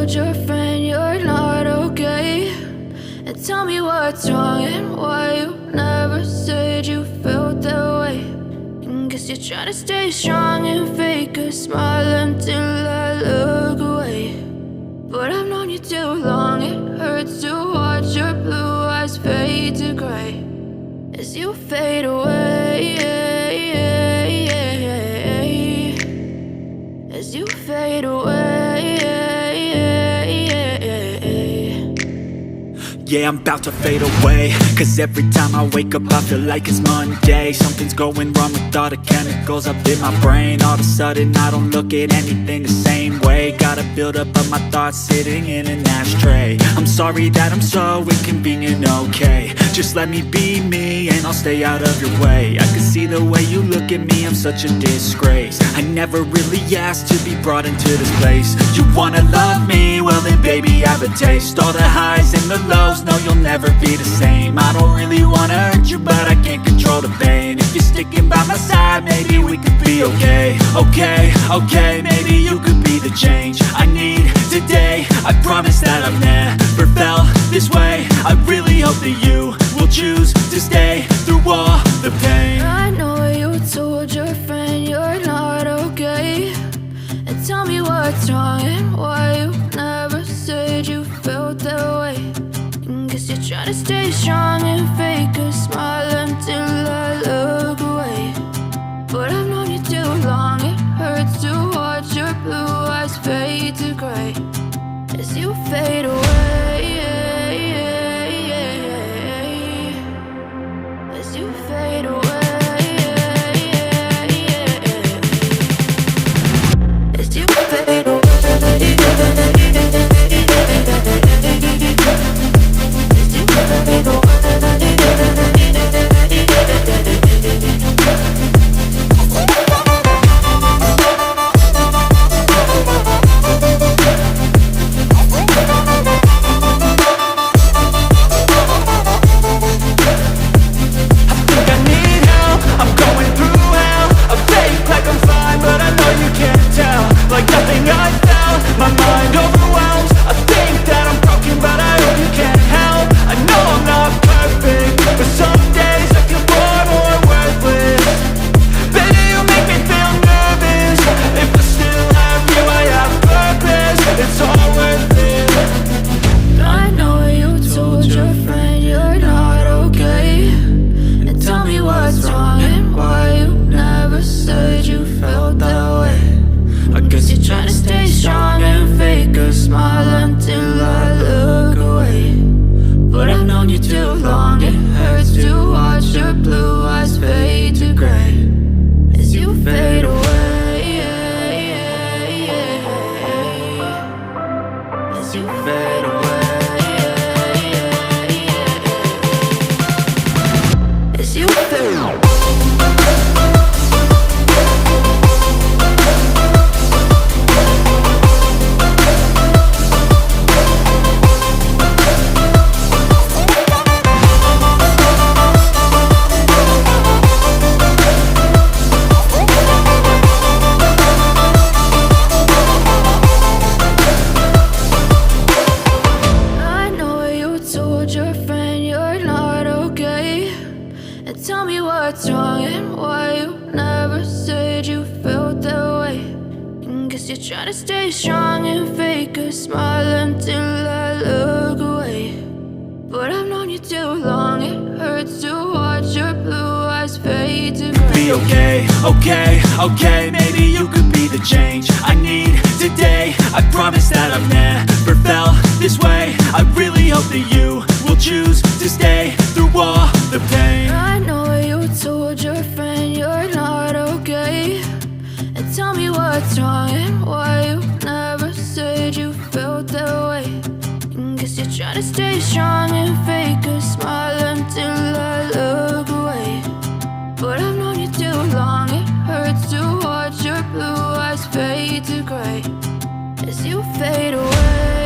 told your friend you're not okay? And tell me what's wrong and why you never said you felt that way. And guess you're trying to stay strong and fake a smile until I look away. But I've known you too long, it hurts to watch your blue eyes fade to gray as you fade away, as you fade away. Yeah, I'm about to fade away, cause every time I wake up I feel like it's Monday. Something's going wrong with all the chemicals up in my brain. All of a sudden I don't look at anything the same way. Got a buildup of my thoughts sitting in an ashtray. I'm sorry that I'm so inconvenient, okay? Just let me be me and I'll stay out of your way. I can see the way you look at me, I'm such a disgrace. I never really asked to be brought into this place. You wanna love me? Well then baby have a taste. All the highs and the lows, no you'll never be the same. I don't really wanna hurt you but I can't control the pain. If you're sticking by my side maybe we could be okay. Okay, maybe you could be the change I need today. I promise that I've never felt this way. I really hope that you will choose to stay through all the pain. I know you told your friend you're not okay. And tell me what's wrong and why you never said you felt that way. And guess you're trying to stay strong and fake a smile until I look away. But I've known you too long, it hurts to watch your blue eyes fade to gray as you fade away, as you fade away, as you fade away. Okay, maybe you could be the change I need today. I promise that I've never felt this way. I really hope that you will choose to stay through all the pain. I know you told your friend you're not okay. And tell me what's wrong and why you never said you felt that way. And guess you're trying to stay strong and fake a smile until I look away. But I've known you too long, it hurts to watch your blue eyes fade to gray as you fade away.